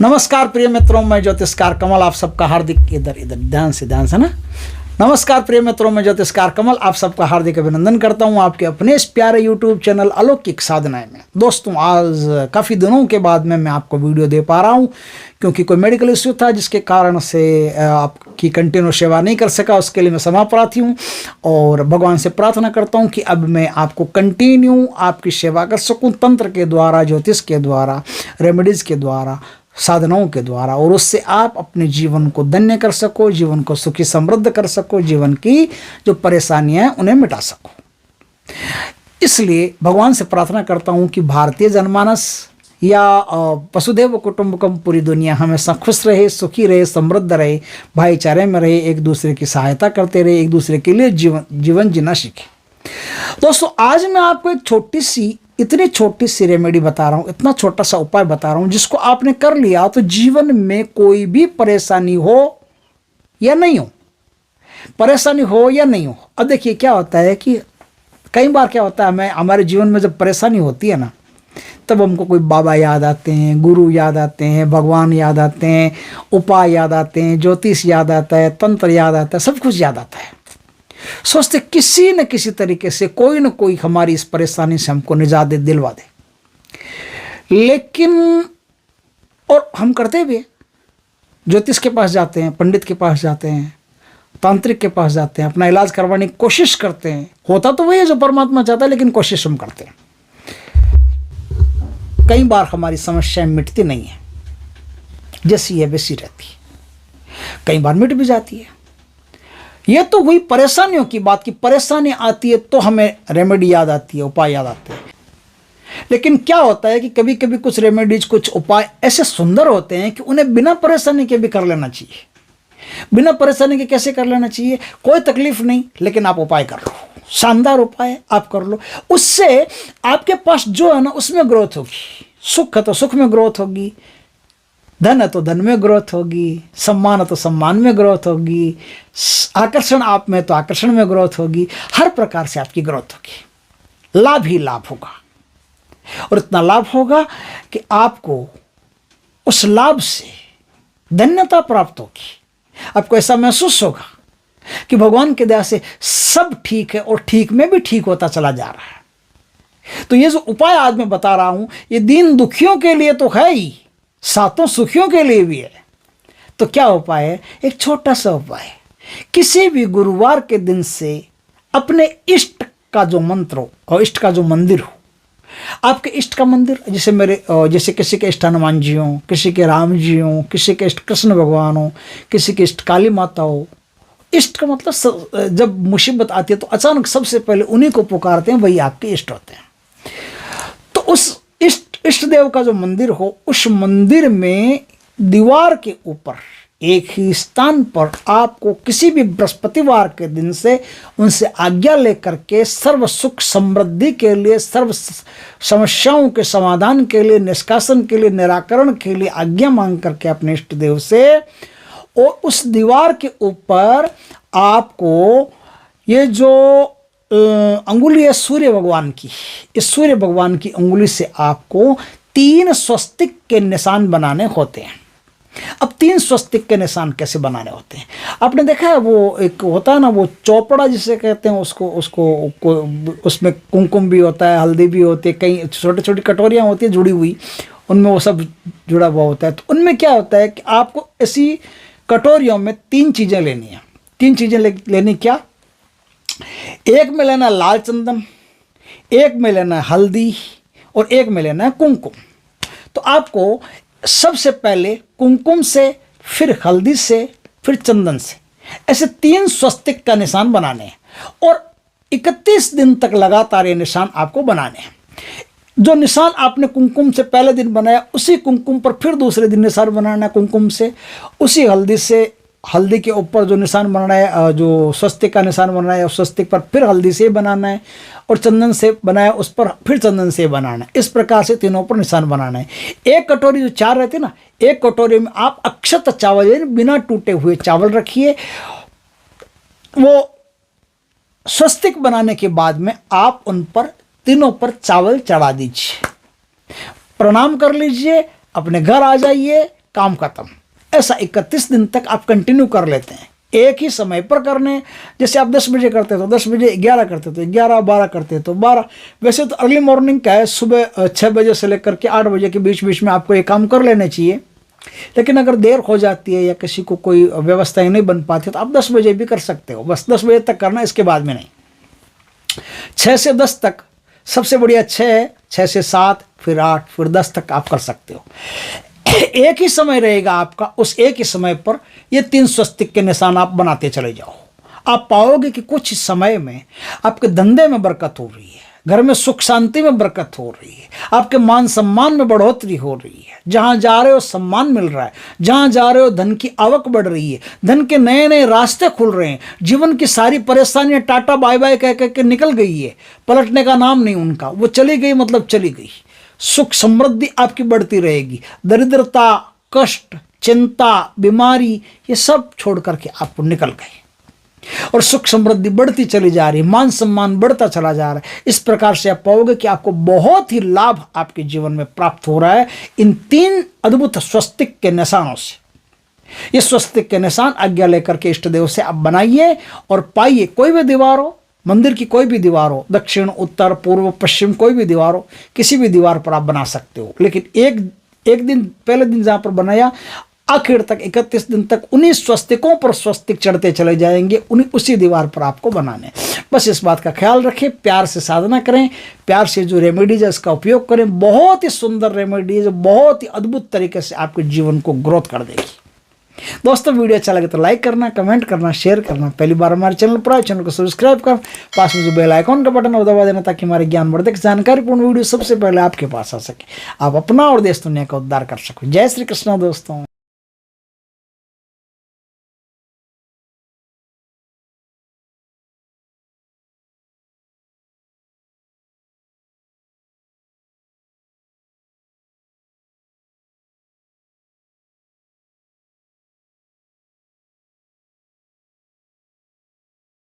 नमस्कार प्रिय मित्रों, मैं ज्योतिषकार कमल आप सबका हार्दिक इधर इधर ध्यान से ना। नमस्कार प्रिय मित्रों, मैं ज्योतिषकार कमल आप सबका हार्दिक अभिनंदन करता हूं आपके अपने इस प्यारे YouTube चैनल अलौकिक साधनाएं में। दोस्तों, आज काफ़ी दिनों के बाद में मैं आपको वीडियो दे पा रहा हूं, क्योंकि कोई मेडिकल इश्यू था जिसके कारण से आपकी कंटिन्यू सेवा नहीं कर सका। उसके लिए मैं क्षमा प्रार्थी हूँ और भगवान से प्रार्थना करता हूँ कि अब मैं आपको कंटिन्यू आपकी सेवा कर सकूँ, तंत्र के द्वारा, ज्योतिष के द्वारा, रेमेडीज़ के द्वारा, साधनाओं के द्वारा, और उससे आप अपने जीवन को धन्य कर सको, जीवन को सुखी समृद्ध कर सको, जीवन की जो परेशानियां हैं उन्हें मिटा सको। इसलिए भगवान से प्रार्थना करता हूं कि भारतीय जनमानस या वसुधैव कुटुंबकम पूरी दुनिया हमेशा खुश रहे, सुखी रहे, समृद्ध रहे, भाईचारे में रहे, एक दूसरे की सहायता करते रहे, एक दूसरे के लिए जीवन जीना सीखे। दोस्तों, आज मैं आपको एक इतनी छोटी सी रेमेडी बता रहा हूँ, इतना छोटा सा उपाय बता रहा हूँ, जिसको आपने कर लिया तो जीवन में कोई भी परेशानी हो या नहीं हो, अब देखिए क्या होता है कि कई बार क्या होता है, हमारे जीवन में जब परेशानी होती है ना, तब हमको कोई बाबा याद आते हैं, गुरु याद आते हैं, भगवान याद आते हैं, उपाय याद आते हैं, ज्योतिष याद आता है, तंत्र याद आता है, सब कुछ याद आता है। सोचते किसी न किसी तरीके से कोई न कोई हमारी इस परेशानी से हमको निजात दिलवा दे। लेकिन और हम करते भी, ज्योतिष के पास जाते हैं, पंडित के पास जाते हैं, तांत्रिक के पास जाते हैं, अपना इलाज करवाने की कोशिश करते हैं। होता तो वही है जो परमात्मा चाहता है, लेकिन कोशिश हम करते हैं। कई बार हमारी समस्याएं मिटती नहीं है, जैसी है वैसी रहती है, कई बार मिट भी जाती है। ये तो हुई परेशानियों की बात की परेशानी आती है तो हमें रेमेडी याद आती है, उपाय याद आते हैं। लेकिन क्या होता है कि कभी कभी कुछ रेमेडीज, कुछ उपाय ऐसे सुंदर होते हैं कि उन्हें बिना परेशानी के भी कर लेना चाहिए। बिना परेशानी के कैसे कर लेना चाहिए? कोई तकलीफ नहीं, लेकिन आप उपाय कर लो, शानदार उपाय आप कर लो। उससे आपके पास जो है ना, उसमें ग्रोथ होगी। सुख है तो सुख में ग्रोथ होगी, धन है तो धन में ग्रोथ होगी, सम्मान है तो सम्मान में ग्रोथ होगी, आकर्षण आप में तो आकर्षण में ग्रोथ होगी। हर प्रकार से आपकी ग्रोथ होगी, लाभ ही लाभ होगा। और इतना लाभ होगा कि आपको उस लाभ से धन्यता प्राप्त होगी। आपको ऐसा महसूस होगा कि भगवान की दया से सब ठीक है और ठीक में भी ठीक होता चला जा रहा है। तो ये जो उपाय आज मैं बता रहा हूं, ये दीन दुखियों के लिए तो है ही, सातों सुखियों के लिए भी है। तो क्या उपाय है? एक छोटा सा उपाय। किसी भी गुरुवार के दिन से अपने इष्ट का जो मंत्र हो और इष्ट का जो मंदिर हो, आपके इष्ट का मंदिर, जैसे किसी के इष्ट हनुमान जी हो, किसी के राम जी हो, किसी के इष्ट कृष्ण भगवान हो, किसी के इष्ट काली माता हो। इष्ट का मतलब जब मुसीबत आती है तो अचानक सबसे पहले उन्हीं को पुकारते हैं, वही आपके इष्ट होते हैं। तो उस इष्ट देव का जो मंदिर हो, उस मंदिर में दीवार के ऊपर एक ही स्थान पर आपको किसी भी बृहस्पतिवार के दिन से उनसे आज्ञा लेकर के सर्व सुख समृद्धि के लिए, सर्व समस्याओं के समाधान के लिए, निष्कासन के लिए, निराकरण के लिए आज्ञा मांग करके अपने इष्ट देव से, और उस दीवार के ऊपर आपको ये जो अंगुली है सूर्य भगवान की, इस सूर्य भगवान की अंगुली से आपको 3 स्वस्तिक के निशान बनाने होते हैं। अब 3 स्वस्तिक के निशान कैसे बनाने होते हैं? आपने देखा है, वो एक होता है ना, वो चौपड़ा जिसे कहते हैं, उसको उसमें कुमकुम भी होता है, हल्दी भी होती है, कई छोटी छोटी कटोरियाँ होती है जुड़ी हुई, उनमें वो सब जुड़ा हुआ होता है। तो उनमें क्या होता है कि आपको ऐसी कटोरियों में 3 चीज़ें लेनी है। 3 चीज़ें लेनी क्या? एक में लेना लाल चंदन, एक में लेना हल्दी, और एक में लेना है कुमकुम। तो आपको सबसे पहले कुमकुम से, फिर हल्दी से, फिर चंदन से, ऐसे 3 स्वस्तिक का निशान बनाने हैं, और 31 दिन तक लगातार ये निशान आपको बनाने हैं। जो निशान आपने कुमकुम से पहले दिन बनाया, उसी कुमकुम पर फिर दूसरे दिन निशान बनाना है कुमकुम से, उसी हल्दी के ऊपर जो निशान बनाना है, जो स्वस्तिक का निशान बनाना है, उस स्वस्तिक पर फिर हल्दी से बनाना है, और चंदन से बनाया उस पर फिर चंदन से बनाना है। इस प्रकार से तीनों पर निशान बनाना है। एक कटोरी जो 4 रहती है ना, एक कटोरी में आप अक्षत चावल, बिना टूटे हुए चावल रखिए। वो स्वस्तिक बनाने के बाद में आप उन पर, तीनों पर चावल चढ़ा दीजिए, प्रणाम कर लीजिए, अपने घर आ जाइए, काम खत्म। ऐसा 31 दिन तक आप कंटिन्यू कर लेते हैं, एक ही समय पर करने। जैसे आप 10 बजे करते तो 10 बजे, 11 करते तो 11, 12 करते तो 12। वैसे तो अर्ली मॉर्निंग का है, सुबह 6 बजे से लेकर के 8 बजे के बीच बीच में आपको ये काम कर लेने चाहिए। लेकिन अगर देर हो जाती है या किसी को कोई व्यवस्थाएं नहीं बन पाती तो आप 10 बजे भी कर सकते हो, बस 10 बजे तक करना, इसके बाद में नहीं। 6 से 10 तक सबसे बढ़िया 6 है, 6 से 7, फिर 8, फिर 10 तक आप कर सकते हो। एक ही समय रहेगा आपका, उस एक ही समय पर ये 3 स्वस्तिक के निशान आप बनाते चले जाओ। आप पाओगे कि कुछ समय में आपके धंधे में बरकत हो रही है, घर में सुख शांति में बरकत हो रही है, आपके मान सम्मान में बढ़ोतरी हो रही है। जहां जा रहे हो सम्मान मिल रहा है, जहां जा रहे हो धन की आवक बढ़ रही है, धन के नए नए रास्ते खुल रहे हैं। जीवन की सारी परेशानियां टाटा बाय बाय कह कह के निकल गई है, पलटने का नाम नहीं उनका, वो चली गई मतलब चली गई। सुख समृद्धि आपकी बढ़ती रहेगी, दरिद्रता, कष्ट, चिंता, बीमारी, ये सब छोड़ करके आप निकल गए और सुख समृद्धि बढ़ती चली जा रही है, मान सम्मान बढ़ता चला जा रहा है। इस प्रकार से आप पाओगे कि आपको बहुत ही लाभ आपके जीवन में प्राप्त हो रहा है इन 3 अद्भुत स्वस्तिक के निशानों से। ये स्वस्तिक के निशान आज्ञा लेकर के इष्ट देव से आप बनाइए और पाइए। कोई भी दीवार हो, मंदिर की कोई भी दीवार हो, दक्षिण, उत्तर, पूर्व, पश्चिम, कोई भी दीवार हो, किसी भी दीवार पर आप बना सकते हो। लेकिन एक दिन, पहले दिन जहां पर बनाया, आखिर तक 31 दिन तक उन्हीं स्वस्तिकों पर स्वस्तिक चढ़ते चले जाएंगे, उसी दीवार पर आपको बनाने। बस इस बात का ख्याल रखें, प्यार से साधना करें, प्यार से जो रेमेडीज है इसका उपयोग करें। बहुत ही सुंदर रेमेडीज, बहुत ही अद्भुत तरीके से आपके जीवन को ग्रोथ कर देगी। दोस्तों वीडियो अच्छा लगे तो लाइक करना, कमेंट करना, शेयर करना। पहली बार हमारे चैनल पर आए, चैनल को सब्सक्राइब कर, पास में जो बेल आइकॉन का बटन है वो दबा देना, ताकि हमारे ज्ञानवर्धक जानकारीपूर्ण वीडियो सबसे पहले आपके पास आ सके, आप अपना और देश दुनिया का उद्धार कर सको। जय श्री कृष्ण दोस्तों।